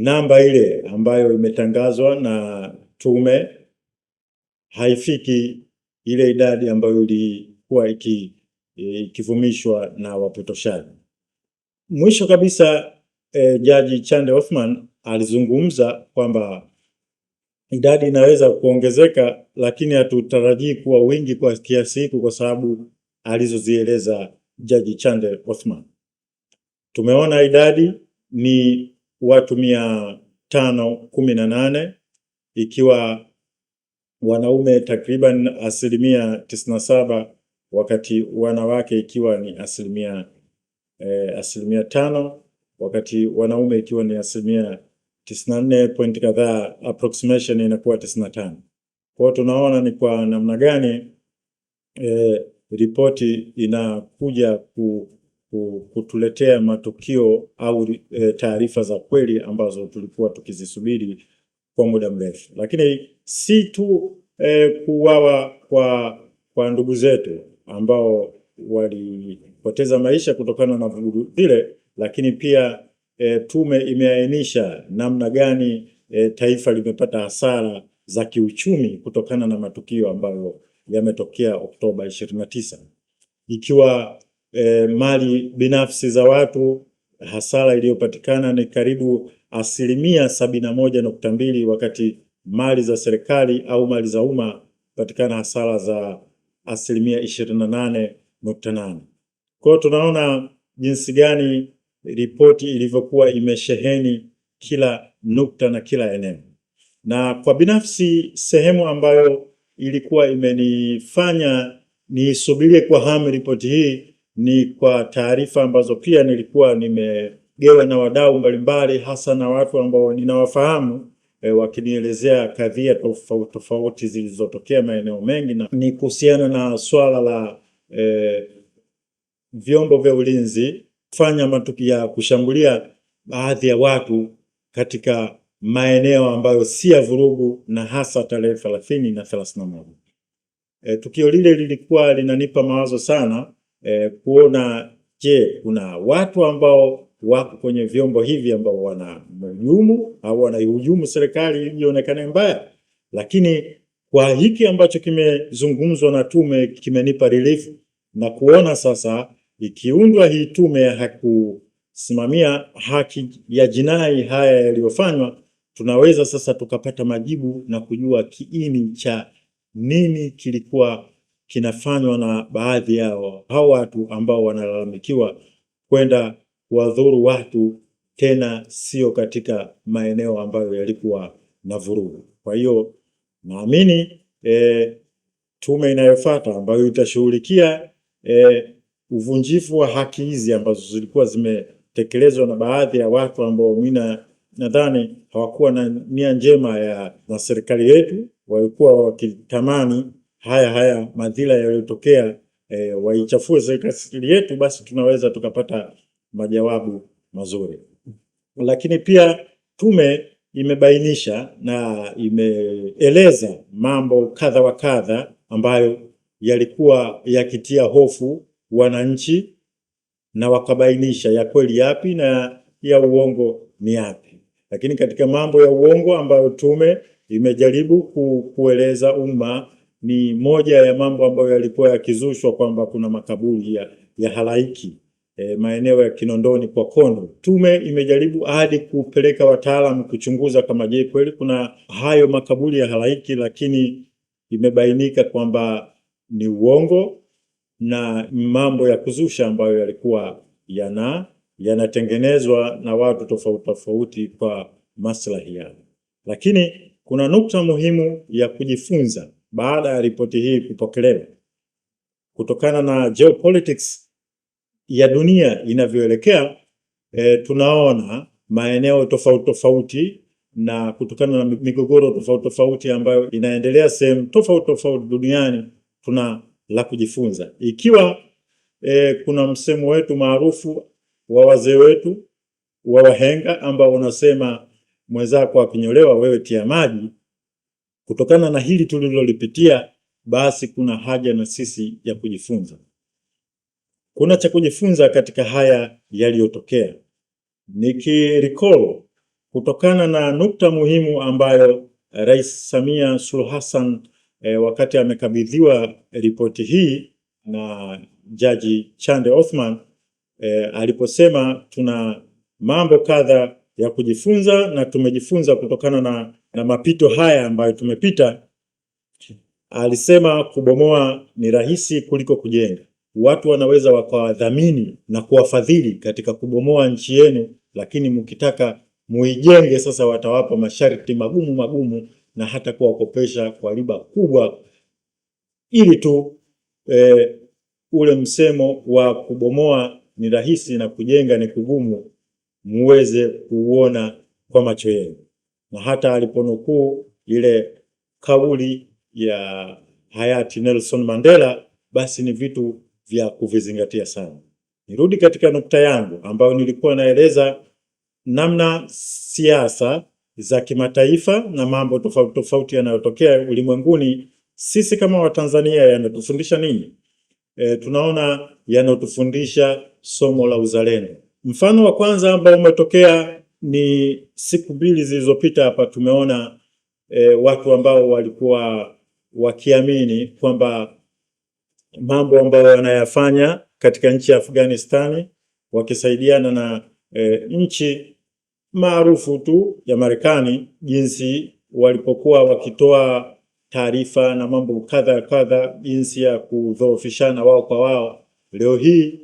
namba ile ambayo imetangazwa na tume haifiki ile idadi ambayo ilikuwa ikivumishwa na wapotoshaji. Mwisho kabisa, Jaji Chande Othman alizungumza kwamba idadi inaweza kuongezeka, lakini hatutarajii kuwa wingi kwa kiasi hiki kwa sababu alizozieleza Jaji Chande Othman. Tumeona idadi ni watu 518, ikiwa wanaume takriban 97%, wakati wanawake ikiwa ni 5%, wakati wanaume ikiwa ni 94 point kadhaa, approximation inakuwa 95. Kwa tunaona ni kwa namna gani ripoti inakuja kutuletea matukio au taarifa za kweli ambazo tulikuwa tukizisubiri kwa muda mrefu. Lakini si tu kuuawa kwa ndugu zetu ambao walipoteza maisha kutokana na vurugu zile, lakini pia tume imeainisha namna gani taifa limepata hasara za kiuchumi kutokana na matukio ambayo yametokea Oktoba 29, ikiwa mali binafsi za watu, hasara iliyopatikana ni karibu 71.2%, wakati mali za serikali au mali za umma patikana hasara za 28.8%. Kwa tunaona jinsi gani ripoti ilivyokuwa imesheheni kila nukta na kila eneo. Na kwa binafsi, sehemu ambayo ilikuwa imenifanya nisubirie kwa hamu ripoti hii ni kwa taarifa ambazo pia nilikuwa nimegewa na wadau mbalimbali, hasa na watu ambao ninawafahamu wakinielezea kadhia tofauti zilizotokea maeneo mengi, na ni kuhusiana na swala la vyombo vya ulinzi kufanya matukio ya kushambulia baadhi ya watu katika maeneo ambayo si ya vurugu, na hasa tarehe 30 na 31. Tukio lile lilikuwa linanipa mawazo sana, kuona je, kuna watu ambao wako kwenye vyombo hivi ambao wanahujumu au wanaihujumu serikali ili ionekane mbaya. Lakini kwa hiki ambacho kimezungumzwa na tume kimenipa relief, na kuona sasa ikiundwa hii tume ya kusimamia haki ya jinai haya yaliyofanywa, tunaweza sasa tukapata majibu na kujua kiini cha nini kilikuwa kinafanywa na baadhi yao hao watu ambao wanalalamikiwa kwenda kuwadhuru watu, tena sio katika maeneo ambayo yalikuwa na vurugu. Kwa hiyo naamini tume inayofuata ambayo itashughulikia uvunjifu wa haki hizi ambazo zilikuwa zimetekelezwa na baadhi ya watu ambao mimi nadhani hawakuwa na nia njema na serikali yetu, walikuwa wakitamani haya madhila yaliyotokea waichafue serikali yetu, basi tunaweza tukapata majawabu mazuri. Lakini pia tume imebainisha na imeeleza mambo kadha wa kadha ambayo yalikuwa yakitia hofu wananchi, na wakabainisha ya kweli yapi na ya uongo ni yapi. Lakini katika mambo ya uongo ambayo tume imejaribu kueleza umma, ni moja ya mambo ambayo yalikuwa yakizushwa kwamba kuna makaburi ya halaiki maeneo ya Kinondoni kwa Kondo. Tume imejaribu hadi kupeleka wataalamu kuchunguza kama je, kweli kuna hayo makaburi ya halaiki, lakini imebainika kwamba ni uongo na mambo ya kuzusha ambayo yalikuwa yanatengenezwa na watu tofauti kwa maslahi yao. Lakini kuna nukta muhimu ya kujifunza baada ya ripoti hii kupokelewa, kutokana na geopolitics ya dunia inavyoelekea. Tunaona maeneo tofauti na kutokana na migogoro tofauti ambayo inaendelea sehemu tofauti duniani, tuna la kujifunza. Ikiwa kuna msemo wetu maarufu wa wazee wetu wa wahenga ambao unasema mwenzako akinyolewa wewe tia maji. Kutokana na hili tulilolipitia, basi kuna haja na sisi ya kujifunza. Kuna cha kujifunza katika haya yaliyotokea. Nikirecall kutokana na nukta muhimu ambayo Rais Samia Suluhu Hassan wakati amekabidhiwa ripoti hii na Jaji Chande Othman aliposema tuna mambo kadha ya kujifunza na tumejifunza kutokana na mapito haya ambayo tumepita. Alisema kubomoa ni rahisi kuliko kujenga. Watu wanaweza wakawadhamini na kuwafadhili katika kubomoa nchi yenu, lakini mkitaka muijenge sasa watawapa masharti magumu na hata kuwakopesha kwa riba kubwa, ili tu ule msemo wa kubomoa ni rahisi na kujenga ni kugumu muweze kuuona kwa macho yenu. Na hata aliponukuu ile kauli ya hayati Nelson Mandela, basi ni vitu vya kuvizingatia sana. Nirudi katika nukta yangu ambayo nilikuwa naeleza namna siasa za kimataifa na mambo tofauti yanayotokea ulimwenguni, sisi kama Watanzania yanatufundisha nini? Tunaona yanatufundisha somo la uzalendo. Mfano wa kwanza ambao umetokea ni siku mbili zilizopita hapa, tumeona watu ambao walikuwa wakiamini kwamba mambo ambayo wanayafanya katika nchi ya Afghanistani wakisaidiana na nchi maarufu tu ya Marekani, jinsi walipokuwa wakitoa taarifa na mambo kadha, jinsi ya kudhoofishana wao kwa wao. Leo hii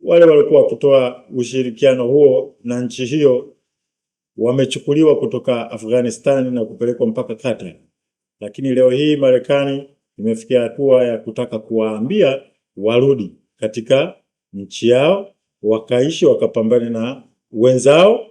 wale walikuwa wakitoa ushirikiano huo na nchi hiyo wamechukuliwa kutoka Afghanistan na kupelekwa mpaka Qatar. Lakini leo hii Marekani imefikia hatua ya kutaka kuwaambia warudi katika nchi yao, wakaishi wakapambane na wenzao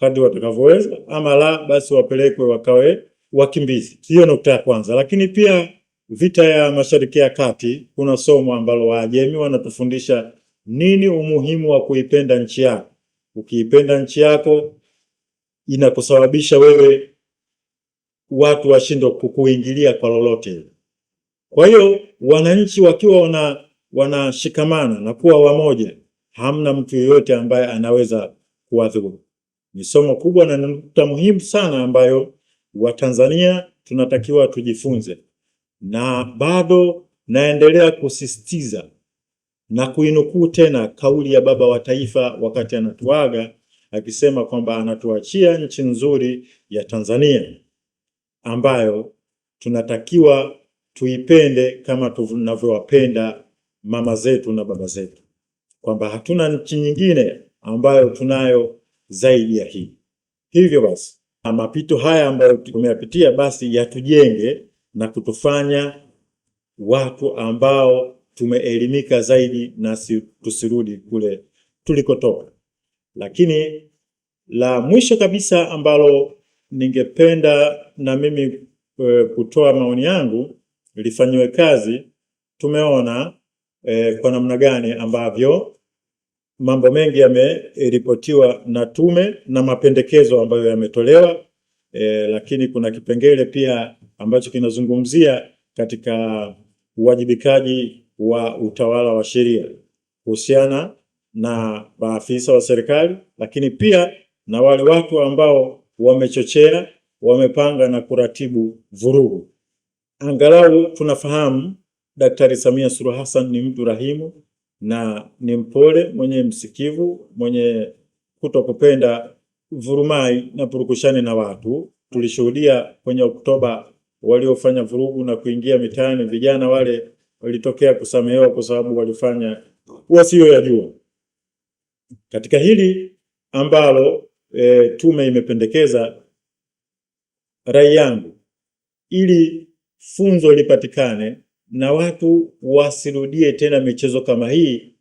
kadri watakavyoweza, ama la basi wapelekwe wakawe wakimbizi. Hiyo nukta ya kwanza. Lakini pia vita ya Mashariki ya Kati, kuna somo ambalo Waajemi wanatufundisha nini umuhimu wa kuipenda nchi yako. Ukiipenda nchi yako inakusababisha wewe watu washindwe kukuingilia kwa lolote. Kwa hiyo wananchi wakiwa wanashikamana na kuwa wamoja, hamna mtu yeyote ambaye anaweza kuwadhuru. Ni somo kubwa na nukta muhimu sana ambayo Watanzania tunatakiwa tujifunze, na bado naendelea kusisitiza na kuinukuu tena kauli ya baba wa taifa wakati anatuaga, akisema kwamba anatuachia nchi nzuri ya Tanzania ambayo tunatakiwa tuipende kama tunavyowapenda mama zetu na baba zetu, kwamba hatuna nchi nyingine ambayo tunayo zaidi ya hii. Hivyo basi mapito haya ambayo tumeyapitia basi yatujenge na kutufanya watu ambao tumeelimika zaidi na tusirudi kule tulikotoka. Lakini la mwisho kabisa ambalo ningependa na mimi kutoa maoni yangu lifanywe kazi, tumeona kwa namna gani ambavyo mambo mengi yameripotiwa na tume na mapendekezo ambayo yametolewa, lakini kuna kipengele pia ambacho kinazungumzia katika uwajibikaji wa utawala wa sheria kuhusiana na maafisa wa serikali, lakini pia na wale watu ambao wamechochea, wamepanga na kuratibu vurugu. Angalau tunafahamu Daktari Samia Suluhu Hassan ni mtu rahimu na ni mpole, mwenye msikivu, mwenye kutokupenda vurumai na purukushani na watu. Tulishuhudia kwenye Oktoba waliofanya vurugu na kuingia mitaani, vijana wale walitokea kusamehewa kwa sababu walifanya wasioyajua. Katika hili ambalo tume imependekeza, rai yangu ili funzo lipatikane na watu wasirudie tena michezo kama hii,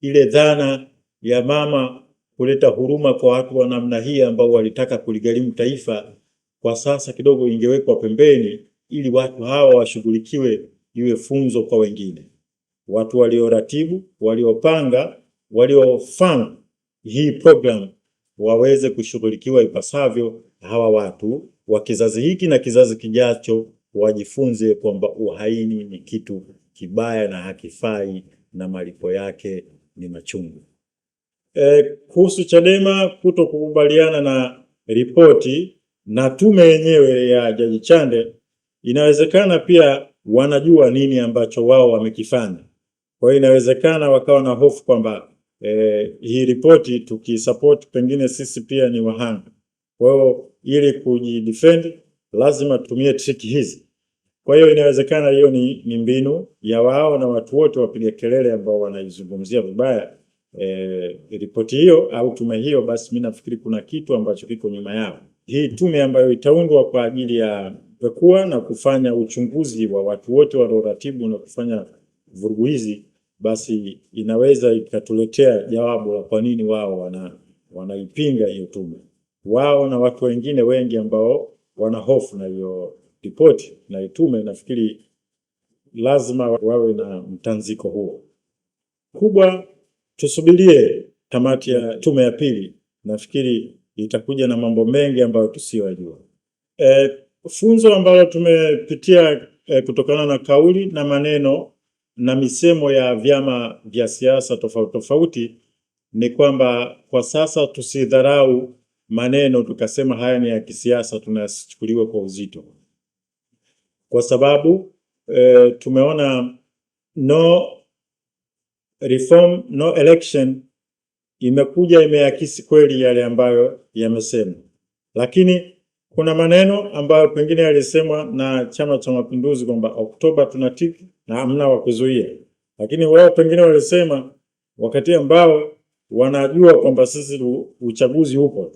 ile dhana ya mama kuleta huruma kwa watu wa namna hii ambao walitaka kuligharimu taifa, kwa sasa kidogo ingewekwa pembeni, ili watu hawa washughulikiwe, iwe funzo kwa wengine. Watu walioratibu, waliopanga, waliofanya hii program waweze kushughulikiwa ipasavyo. Hawa watu wa kizazi hiki na kizazi kijacho wajifunze kwamba uhaini ni kitu kibaya na hakifai na malipo yake ni machungu. Kuhusu Chadema kutokukubaliana na ripoti na tume yenyewe ya Jaji Chande, inawezekana pia wanajua nini ambacho wao wamekifanya. Kwa hiyo inawezekana wakawa na hofu kwamba hii ripoti tukisupport pengine sisi pia ni wahanga. Kwa hiyo ili kujidefend lazima tutumie trick hizi. Kwa hiyo inawezekana hiyo ni mbinu ya wao na watu wote wapiga kelele ambao wanaizungumzia vibaya ripoti hiyo au tume hiyo. Basi mimi nafikiri kuna kitu ambacho kiko nyuma yao. Hii tume ambayo itaundwa kwa ajili ya kupekua na kufanya uchunguzi wa watu wote wanaoratibu na kufanya vurugu hizi, basi inaweza ikatuletea jawabu la kwa nini wao wanaipinga hiyo tume. Wao na watu wengine wengi ambao wana hofu na hiyo ripoti na tume, nafikiri lazima wawe na mtanziko huo. Kubwa tusubirie kamati ya tume ya pili, nafikiri itakuja na mambo mengi ambayo tusiyojua. Funzo ambalo tumepitia kutokana na kauli na maneno na misemo ya vyama vya siasa tofauti tofauti ni kwamba kwa sasa tusidharau maneno tukasema haya ni ya kisiasa, tunachukuliwa kwa uzito, kwa sababu tumeona no reform no election imekuja imeakisi kweli yale ambayo yamesema, lakini kuna maneno ambayo pengine yalisemwa na Chama cha Mapinduzi kwamba Oktoba tunatiki na hamna wa kuzuia, lakini wao pengine walisema wakati ambao wanajua kwamba sisi uchaguzi upo.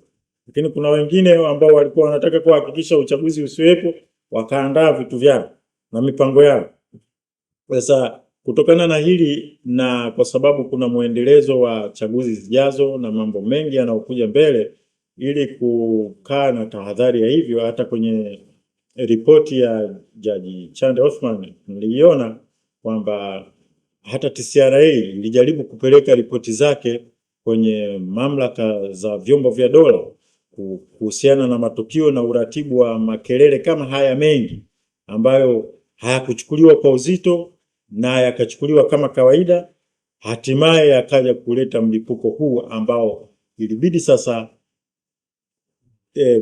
Lakini kuna wengine ambao walikuwa wanataka kuhakikisha uchaguzi usiwepo, wakaandaa vitu vyao na mipango yao. Sasa kutokana na hili na kwa sababu kuna muendelezo wa chaguzi zijazo na mambo mengi yanayokuja mbele, ili kukaa na tahadhari ya hivyo, hata kwenye ripoti ya Jaji Chande Othman niliona kwamba hata TCRA ilijaribu kupeleka ripoti zake kwenye mamlaka za vyombo vya dola kuhusiana na matukio na uratibu wa makelele kama haya mengi ambayo hayakuchukuliwa kwa uzito na yakachukuliwa kama kawaida, hatimaye yakaja kuleta mlipuko huu ambao ilibidi sasa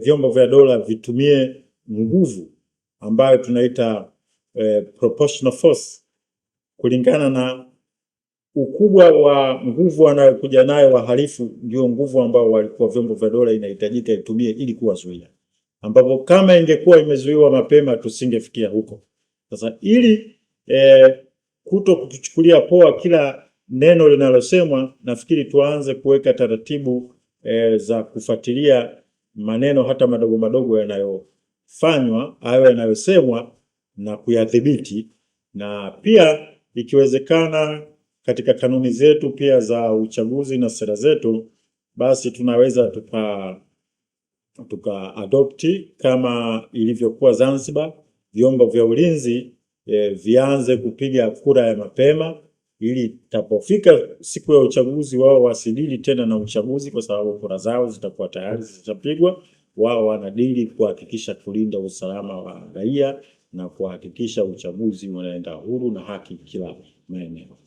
vyombo vya dola vitumie nguvu ambayo tunaita proportional force kulingana na ukubwa wa nguvu wanayokuja nayo wahalifu. Ndio nguvu ambao walikuwa vyombo vya dola inahitajika itumie ili kuwazuia, ambapo kama ingekuwa imezuiwa mapema tusingefikia huko. Sasa ili kuto kuchukulia poa kila neno linalosemwa, nafikiri tuanze kuweka taratibu za kufuatilia maneno hata madogo madogo yanayofanywa au yanayosemwa na kuyadhibiti, na pia ikiwezekana katika kanuni zetu pia za uchaguzi na sera zetu, basi tunaweza tuka adopti kama ilivyokuwa Zanzibar, vyombo vya ulinzi vianze kupiga kura ya mapema, ili tapofika siku ya uchaguzi wao wasidili tena na uchaguzi, kwa sababu kura zao zitakuwa tayari zitapigwa. Wao wanadili kuhakikisha kulinda usalama wa raia na kuhakikisha uchaguzi unaenda huru na haki kila maeneo.